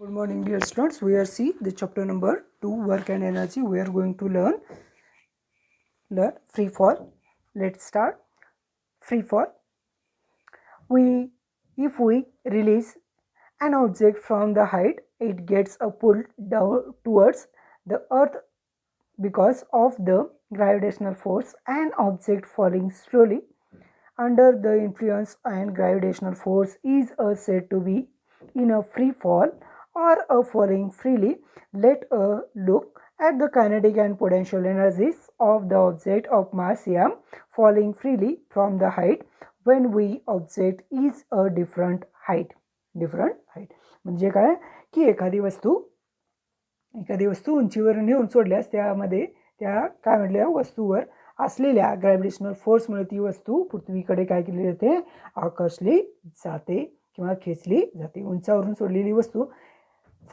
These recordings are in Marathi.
Good morning, dear students. We are see the chapter number 2, work and energy. We are going to learn free fall. Let's start. Free fall. If we release an object from the height, it gets a pull down towards the earth because of the gravitational force. An object falling slowly under the influence and gravitational force is said to be in a free fall or a falling freely. Let us look at the kinetic and potential energies of the object of mass m falling freely from the height when we object is a different height. म्हणजे काय की एखादी वस्तू उंचीवर नेऊन सोडल्यास त्यामध्ये त्या काय म्हटल्या वस्तूवर असलेल्या ग्रॅव्हिटेशनल फोर्समुळे ती वस्तू पृथ्वीकडे काय केली जाते, आकर्षली जाते किंवा खेचली जाते. उंचावरून सोडलेली वस्तू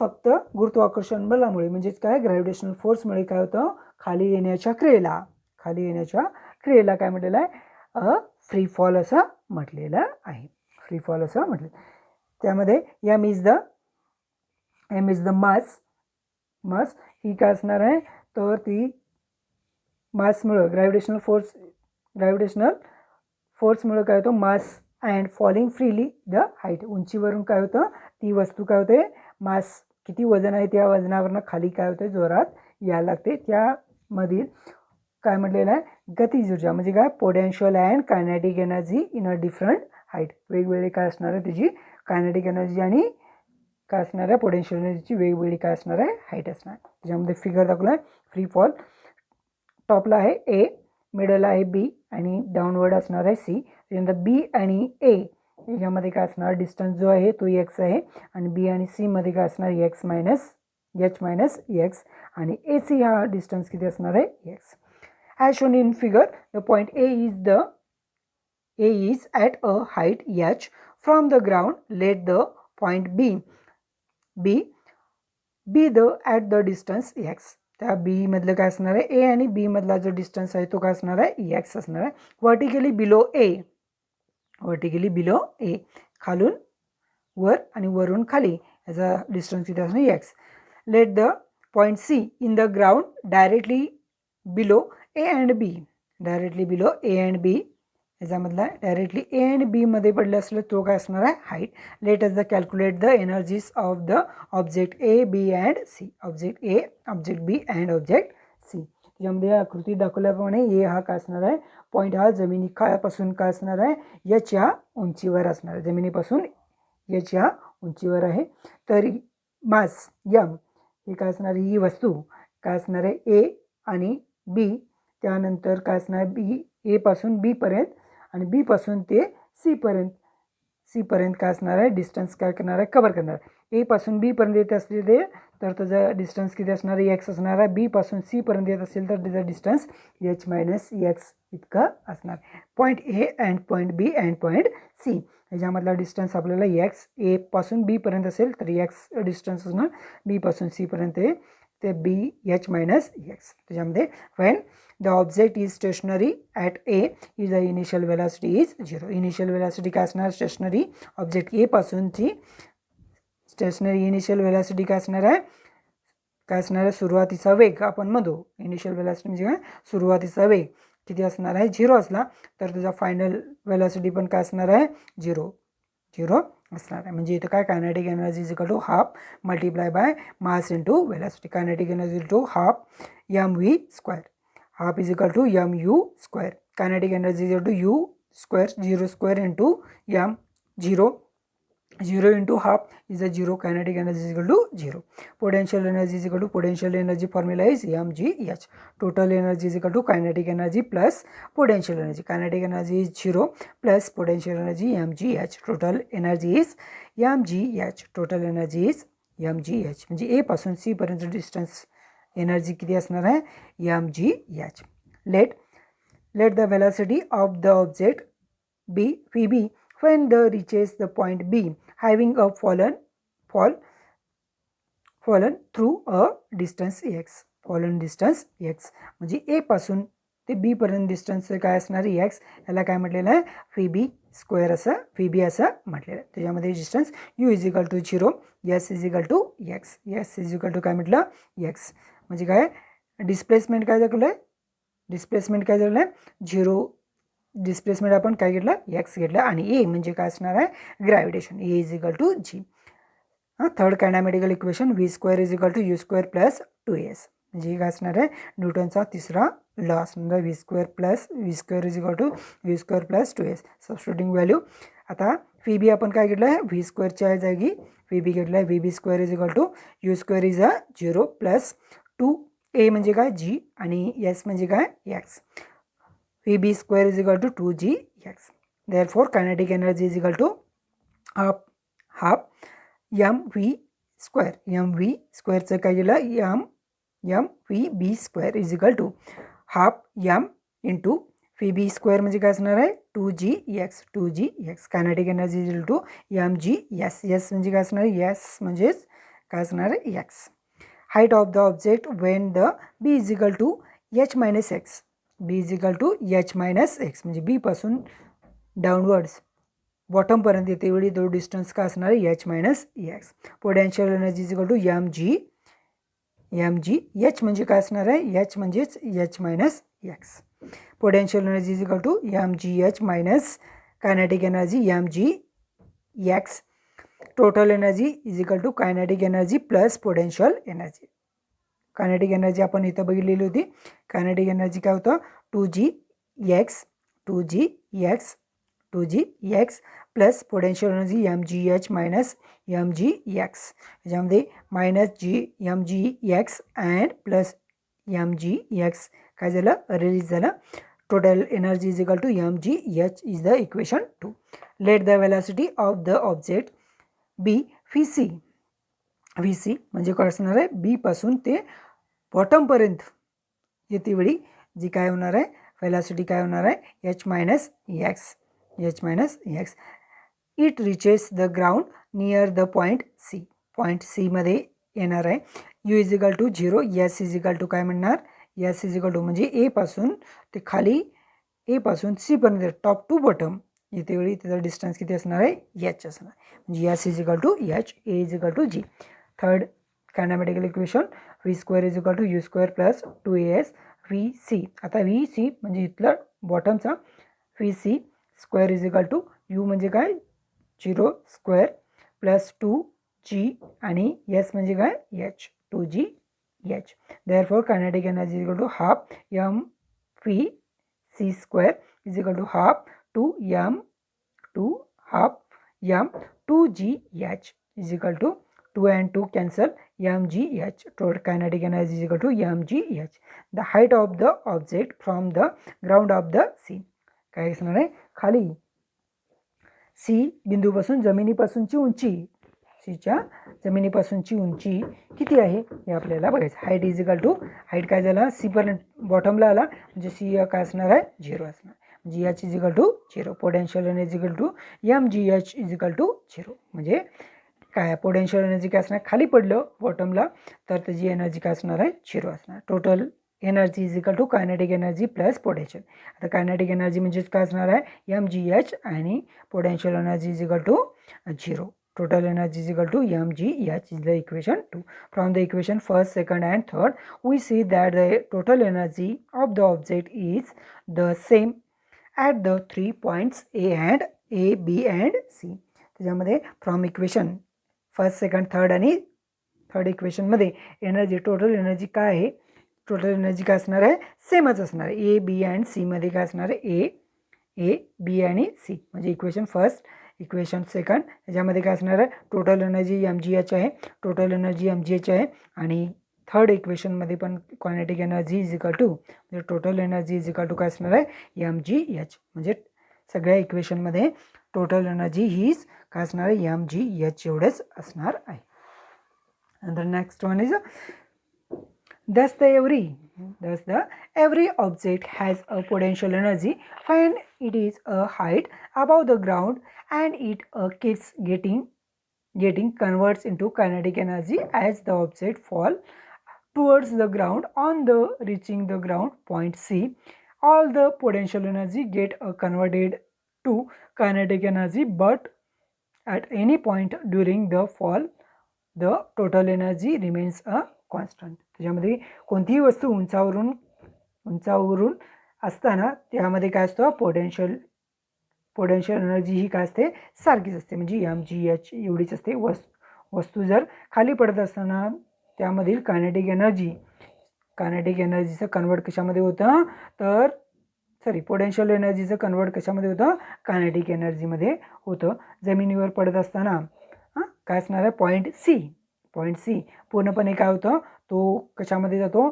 फक्त गुरुत्वाकर्षण बलामुळे म्हणजेच काय ग्रॅव्हिटेशनल फोर्समुळे काय होतं, खाली येण्याच्या क्रियेला काय म्हटलेलं आहे, फ्री फॉल असं म्हटलेलं आहे. फ्री फॉल असं म्हटलं. त्यामध्ये एम इज द मास ही काय असणार आहे, तर ती मासमुळं ग्रॅव्हिटेशनल फोर्समुळे काय होतं, mass and falling freely the height. उंचीवरून काय होतं, ती वस्तू काय होते, मास किती वजन आहे त्या वजनावरनं खाली काय होते, जोरात यायला लागते. त्यामधील काय म्हटलेलं आहे, गतिज ऊर्जा म्हणजे काय, potential and kinetic energy in a different height. वेगवेगळे काय असणार आहे, त्याची कायनेटिक एनर्जी आणि काय असणार आहे, पोटेन्शियल एनर्जीची वेगवेगळी काय असणार आहे, हाईट असणार. त्याच्यामध्ये फिगर दाखवला आहे. फ्री फॉल टॉपला आहे ए, मिडल आहे बी आणि डाऊनवर्ड असणार आहे सी. त्यानंतर बी आणि ए याच्यामध्ये काय असणार, डिस्टन्स जो आहे तो एक्स आहे आणि बी आणि सी मध्ये काय असणार, एच मायनस एक्स आणि ए सी हा डिस्टन्स किती असणार आहे, x. As shown in figure the point A is at a height h from the ground. Let the point B at the distance x. त्या बी मधलं काय असणार आहे, ए आणि बी मधला जो डिस्टन्स आहे तो काय असणार आहे, एक्स असणार आहे. व्हर्टिकली बिलो ए, खालून वर आणि वरून खाली याचा डिस्टन्स किती असणार, X. Let the point C in the ground directly below A and B याच्यामधला डायरेक्टली ए अँड बी मध्ये पडले असले तो काय असणार आहे, height. Let us the calculate the energies of the object A B and C. Object A, object B and object C. त्याच्यामध्ये आकृती दाखवल्याप्रमाणे ए हा काय असणार आहे, पॉईंट हा जमिनीपासून काय असणार आहे, याच्या उंचीवर असणार आहे. जमिनीपासून याच्या उंचीवर आहे. तर मास यम हे काय असणार आहे, ही वस्तू काय असणार आहे, ए आणि बी. त्यानंतर काय असणार, बी ए पासून बी पर्यंत आणि बी पासून ते सी पर्यंत काय असणार आहे, डिस्टन्स काय करणार आहे, कव्हर करणार. ए पासून बी पर्यंत येत असले ते तर त्याचा डिस्टन्स किती असणार आहे, एक्स असणार आहे. बी पासून सी पर्यंत येत असेल तर त्याचा डिस्टन्स एच मायनस एक्स इतका असणार. Point A and point B and point C ह्याच्यामधला डिस्टन्स आपल्याला एक्स, ए पासून बी पर्यंत असेल तर एक्स डिस्टन्स असणार, बी पासून सी पर्यंत ते बी एच मायनस एक्स. त्याच्यामध्ये when the object is stationary at A is the initial velocity is 0. Initial velocity काय असणार, stationery object A पासूनची stationery initial velocity काय असणार आहे, सुरुवातीचा वेग आपण म्हणतो. इनिशियल वेलॉसिटी म्हणजे काय, सुरुवातीचा वेग किती असणार आहे, 0 असला तर त्याचा फायनल वेलॉसिटी पण काय असणार आहे, 0 असणार आहे. म्हणजे इथं काय, kinetic energy is equal to half multiply by mass into velocity. Kinetic energy to half M V square. Half is equal to mu square. Kinetic energy is equal to u square, 0 square into m. 0 into half is a 0. Kinetic energy is equal to 0. Potential energy is equal to, potential energy formula is mgh. Total energy is equal to kinetic energy plus potential energy. Kinetic energy is 0 plus potential energy mgh. Total energy is mgh. Total energy is mgh. म्हणजे ए पासून सी पर्यंत डिस्टन्स एनर्जी किती असणार आहे, mgh. Let the velocity of the object B Vb when the reaches the point B having a fallen through a distance x. fallen distance x म्हणजे ए पासून ते बी पर्यंत डिस्टन्स काय असणार, एक्स. याला काय म्हटलेलं आहे, Vb स्क्वेअर असं व्ही बी असं म्हटलेलं आहे. त्याच्यामध्ये distance u is equal to 0, S is equal to x. S is equal to काय म्हटलं एक्स. म्हणजे काय डिस्प्लेसमेंट काय दाखवलं आहे, डिस्प्लेसमेंट काय झालं आहे 0. डिस्प्लेसमेंट आपण काय घेतलं एक्स घेतलं आणि ए म्हणजे काय असणार आहे gravitation. A is equal to G. Third kinematical equation V square is equal to U square plus 2s. म्हणजे काय असणार आहे न्यूटनचा तिसरा लॉ असणार आहे v square is equal to v square plus 2s. Substituting value. आता व्ही बी आपण काय घेतलं आहे व्ही स्क्वेअरच्या जागी व्ही बी घेतलं आहे. V B square is equal to U square is 0 plus 2a म्हणजे काय जी आणि एस म्हणजे काय X. V B square is equal to 2g X. Therefore kinetic energy is equal to half M V square. M V स्क्वेअरचं काय केलं M V B square is equal to half M into V B square म्हणजे काय असणार आहे 2g X. Kinetic energy is equal to M G S. S म्हणजे काय असणार आहे एस म्हणजेच काय असणार आहे X. Height of the object when the B is equal to H minus X. B is equal to H minus X म्हणजे बी पासून डाऊनवर्ड्स बॉटमपर्यंत येते वेळी तो डिस्टन्स काय असणार आहे H minus X. Potential energy is equal to M G H म्हणजे काय असणार आहे एच म्हणजेच H minus X. Potential energy is equal to M G H minus kinetic energy M G X. Total energy is equal to kinetic energy plus potential energy. Kinetic energy आपण इथं बघितलेली होती. कायनेटिक एनर्जी काय होतं 2g X plus potential energy M G H minus M G x. याच्यामध्ये minus M G X and plus M G X काय झालं रिलीज झालं. Total energy is equal to M G H is the equation 2. Let the velocity of the object be V C. V C म्हणजे काय असणार आहे बी पासून ते बॉटमपर्यंत येते वेळी जी काय होणार आहे वेलॉसिटी काय होणार आहे H minus X. It reaches the ground near the point C. Point C मध्ये येणार आहे. U is equal to 0, S is equal to काय म्हणणार एस इज इक्वल टू म्हणजे ए पासून ते खाली ए पासून सी पर्यंत टॉप टू बॉटम येते वेळी त्याचा डिस्टन्स किती असणार आहे एच असणार म्हणजे S is equal to H, A is equal to G. Third kinematical equation V square is equal to U square plus 2as V C. आता व्ही सी म्हणजे इथलं बॉटमचा V C square is equal to U म्हणजे काय 0 स्क्वेअर प्लस 2g आणि एस म्हणजे काय H 2g H. Therefore kinetic energy is equal to half M V C square is equal to half 2m 2g H is equal to 2 and 2 cancel mgh. Total kinetic energy is equal to mgh. The height of the object from the ground of the sea. काय असणार आहे खाली सी बिंदूपासून जमिनीपासूनची उंची सीच्या जमिनीपासूनची उंची किती आहे हे आपल्याला बघायचं. Height is equal to height काय झाला सी पर्यंत बॉटमला आला म्हणजे सी काय असणार आहे 0 असणार G H is equal to 0. Potential energy equal to M G H is equal to 0 म्हणजे काय पोटेन्शियल एनर्जी काय असणार खाली पडलं बॉटमला तर त्याची एनर्जी काय असणार आहे 0 असणार. Total energy is equal to kinetic energy plus potential. आता कायनेटिक एनर्जी म्हणजेच काय असणार आहे एम जी एच आणि potential energy is equal to 0. Total energy is equal to mgh is the equation 2. From the equation first, second and third, we see that the total energy of the object is the same at the 3 points A and A, B and C. त्याच्यामध्ये from equation first second third आणि थर्ड इक्वेशनमध्ये एनर्जी टोटल एनर्जी काय आहे टोटल एनर्जी काय असणार आहे सेमच असणार आहे. ए बी अँड सीमध्ये काय असणार आहे ए बी आणि सी म्हणजे इक्वेशन फर्स्ट इक्वेशन सेकंड याच्यामध्ये काय असणार आहे total energy M G H आहे total energy M G H आहे आणि थर्ड इक्वेशनमध्ये पण kinetic energy is equal to म्हणजे total energy is equal to काय असणार आहे एम जी एच म्हणजे सगळ्या इक्वेशनमध्ये टोटल एनर्जी हीच काय असणार आहे एम जी एच एवढंच असणार आहे. नंतर next one is thus the every object has a potential energy when it is a height above the ground and it keeps getting converts into kinetic energy as the object fall towards the ground. On the reaching the ground point C, all the potential energy get converted to kinetic energy, but at any point during the fall the total energy remains a constant. त्याच्यामध्ये कोणतीही वस्तू उंचावरून असताना त्यामध्ये काय असतं, पोटेन्शियल एनर्जी ही काय असते, सारखीच असते, म्हणजे mgh एवढीच असते. वस्तू जर खाली पडत असताना त्यामधील कायनेटिक एनर्जीचं कन्वर्ट कशामध्ये होतं, तर पोटेन्शियल एनर्जीचं कन्वर्ट कशामध्ये होतं, कायनेटिक एनर्जीमध्ये होतं. जमिनीवर पडत असताना काय असणार आहे, पॉईंट सी पूर्णपणे काय होतं, तो कशामध्ये जातो,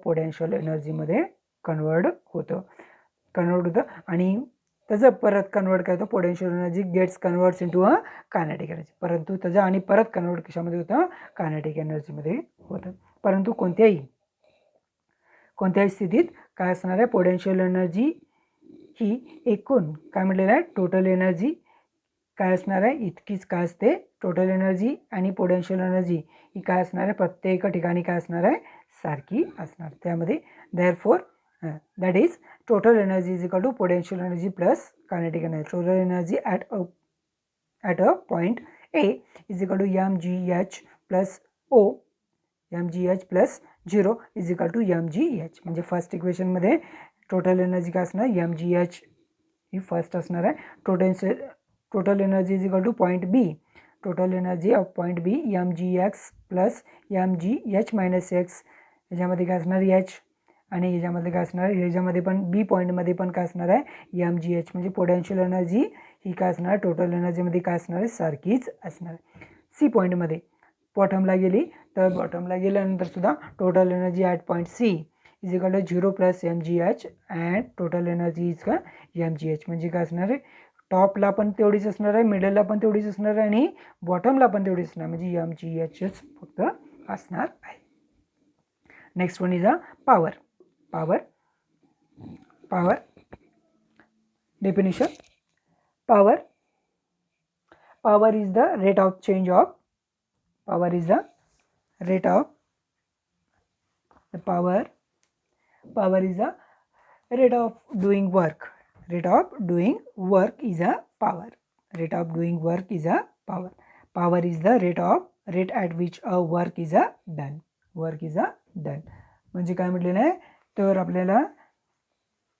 पोटेन्शियल एनर्जीमध्ये कन्वर्ट होतं आणि त्याचं परत कन्वर्ट काय होतं, potential energy gets converts into a kinetic energy, परंतु त्याचं आणि परत कन्वर्ट कशामध्ये होतं, कायनेटिक एनर्जीमध्ये होतं. परंतु कोणत्याही स्थितीत काय असणार आहे, पोटेन्शियल एनर्जी ही एकूण काय म्हटलेलं आहे, टोटल एनर्जी काय असणार आहे, इतकीच काय असते, टोटल एनर्जी आणि पोटेन्शियल एनर्जी ही काय असणार आहे, प्रत्येक ठिकाणी काय असणार आहे, सारखी असणार. त्यामध्ये therefore that is total energy is equal to potential energy plus kinetic energy. Total energy at a point A is equal to mgh plus O, mgh plus 0 is equal to mgh. म्हणजे फर्स्ट इक्वेशन मध्ये टोटल एनर्जी काय असणार, mgh ही फर्स्ट असणार आहे. Total energy is equal to point B, total energy of point B mgx plus mgh minus X, याच्यामध्ये काय असणार h, आणि याच्यामध्ये काय असणार आहे, याच्यामध्ये पण बी पॉईंटमध्ये पण काय असणार आहे, mgh, म्हणजे पोटेन्शियल एनर्जी ही काय असणार, टोटल एनर्जीमध्ये काय असणार आहे, सारखीच असणार आहे. सी पॉईंटमध्ये बॉटमला गेल्यानंतर सुद्धा total energy at point C is equal to 0 plus mgh and total energy is का mgh, म्हणजे काय असणार आहे, टॉपला पण तेवढीच असणार आहे, मिडलला पण तेवढीच असणार आहे आणि बॉटमला पण तेवढीच असणार, म्हणजे mghच फक्त असणार आहे. Next one is a power definition. Power is the rate of change of power is the rate of the power is the rate of doing work. Rate of doing work is a power. Rate of doing work is a power. Power is the rate at which a work is a done. Work is a done. म्हणजे काय म्हटलेलं आहे, तर आपल्याला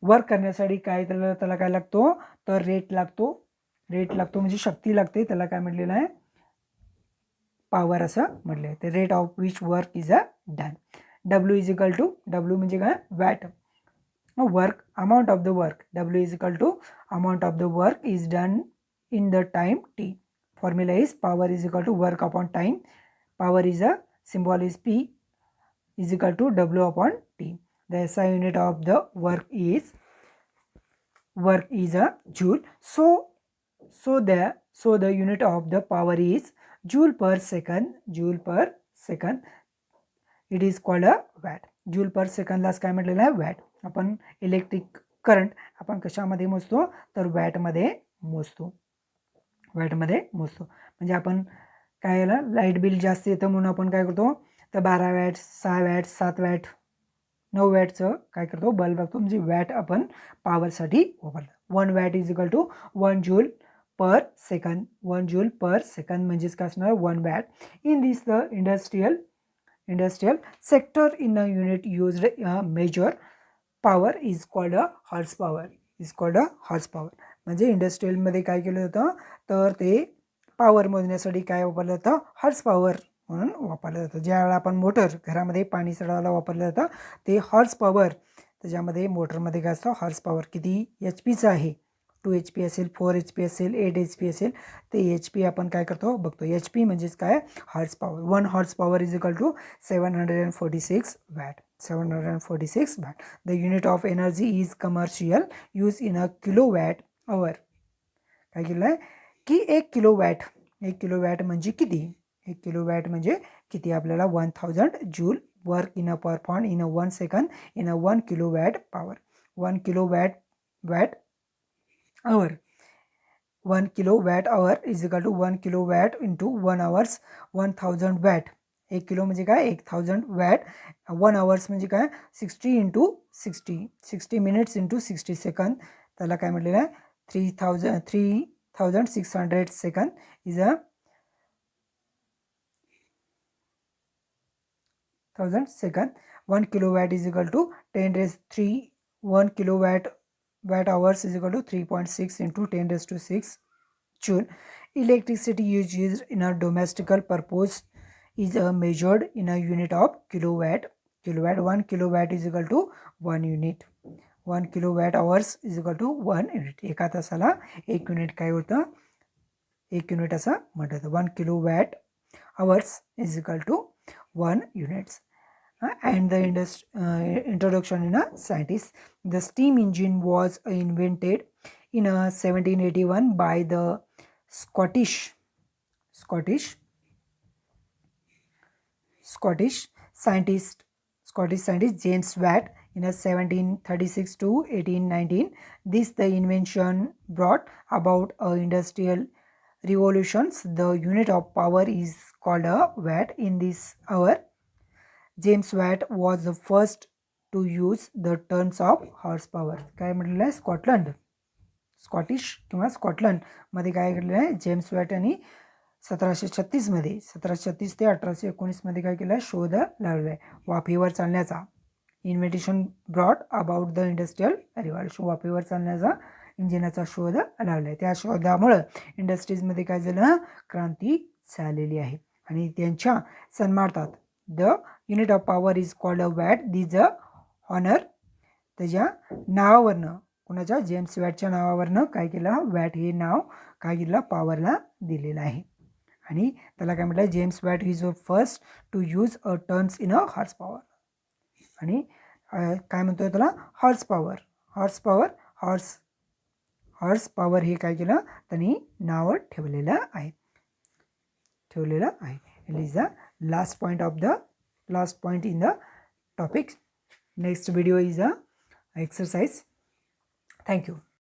वर्क करण्यासाठी काय त्याला काय लागतो, तर रेट लागतो म्हणजे शक्ती लागते, त्याला काय म्हटलेलं आहे, पॉवर असं म्हटलं आहे. ते rate of which work is a done. W is equal to, W म्हणजे काय, watt, work, amount of the work. W is equal to amount of the work is done in the time T. Formula is power is equal to work upon time. Power is a symbol is P is equal to W upon T. The SI unit of the work is a joule. So the unit of the power is joule per second. It is called a watt. joule per second लाच काय म्हटलेलं आहे, वॅट. आपण इलेक्ट्रिक करंट आपण कशामध्ये मोजतो, तर वॅटमध्ये मोजतो. म्हणजे आपण काय याला लाईट बिल जास्त येतं म्हणून आपण काय करतो, तर 12 वॅट, 6 वॅट, 7 वॅट, 9 वॅटचं काय करतो, बल्ब लागतो, म्हणजे वॅट आपण पॉवरसाठी वापरतो. 1 watt is equal to 1 joule per second. 1 joule per second म्हणजेच काय असणार, 1 watt. In this the industrial sector in a unit used measure power is called a horse power. म्हणजे इंडस्ट्रियलमध्ये काय केलं जातं, तर ते पॉवर मोजण्यासाठी काय वापरलं जातं, हॉर्स पॉवर म्हणून वापरलं जातं. ज्यावेळेला आपण मोटर घरामध्ये पाणी चढवायला वापरलं जातं ते हॉर्स पॉवर. त्याच्यामध्ये मोटरमध्ये काय असतं, हॉर्स पॉवर किती एच पीचं आहे, 2 HP असेल, 4 HP असेल, 8 HP असेल, ते एच पी आपण काय करतो बघतो. एच पी म्हणजेच काय, horse power. 1 horse power is equal to 746 watt. 746 watt. The unit of energy is commercial use in a kilowatt hour. काय केलं आहे की 1 किलोवॅट म्हणजे किती, 1 किलोवॅट म्हणजे किती, आपल्याला 1000 joule work in a perform in a 1 second in a 1 kilowatt power. 1 kilowatt hour. 1 kilowatt hour is equal to 1 kilowatt into 1 hours 1000 watt. 1 kilo म्हणजे काय, 1000 वॅट. 1 आवर्स म्हणजे काय, 60 इंटू 60 मिनिट्स इंटू 60 सेकंद. त्याला काय म्हटलेलं आहे, 3600 second is a 1000 second. 1 kilowatt is equal to 10 raised 3. 1 kilowatt watt hours is equal to 3.6 into 10 raised to 6 joule. Electricity used in a domestical purpose is measured in a unit of kilowatt. 1 kilowatt is equal to 1 unit. 1 kilowatt hours is equal to 1 unit. एका तासाला 1 युनिट काय होतं? 1 युनिट असं म्हटलं जातं. 1 kilowatt hours is equal to 1 units. And the introduction in a scientist. The steam engine was invented in 1781 by the Scottish scientist James Watt in 1736 to 1819. This the invention brought about industrial revolutions. The unit of power is called a watt. In this hour, James Watt was the first to use the terms of horsepower. काय म्हटलेलं आहे? स्कॉटिश किंवा स्कॉटलंड मध्ये काय केलेलं आहे? जेम्स वॅट यांनी 1736 मध्ये 1736 ते 1819 मध्ये काय केलं? शोध लावलेला आहे वाफेवर चालण्याचा. Invention brought about the industrial revolution. वाफेवर चालण्याचा इंजिनाचा शोध लावला आहे. त्या शोधामुळे इंडस्ट्रीजमध्ये काय झालं? क्रांती झालेली आहे. आणि त्यांच्या सन्मानार्थ the unit of power is called a watt. These a honour. त्याच्या नावावरनं, कोणाच्या? जेम्स वॅटच्या नावावरनं काय केलं? वॅट हे नाव काय केलं? पॉवरला दिलेलं आहे. आणि त्याला काय म्हटलं? James Watt is first to use a turns in a horse power. आणि काय म्हणतोय त्याला? हॉर्स पॉवर हे काय केलं? त्यांनी नाव ठेवलेलं आहे. It is the last point in the topic. Next video is a exercise. Thank you.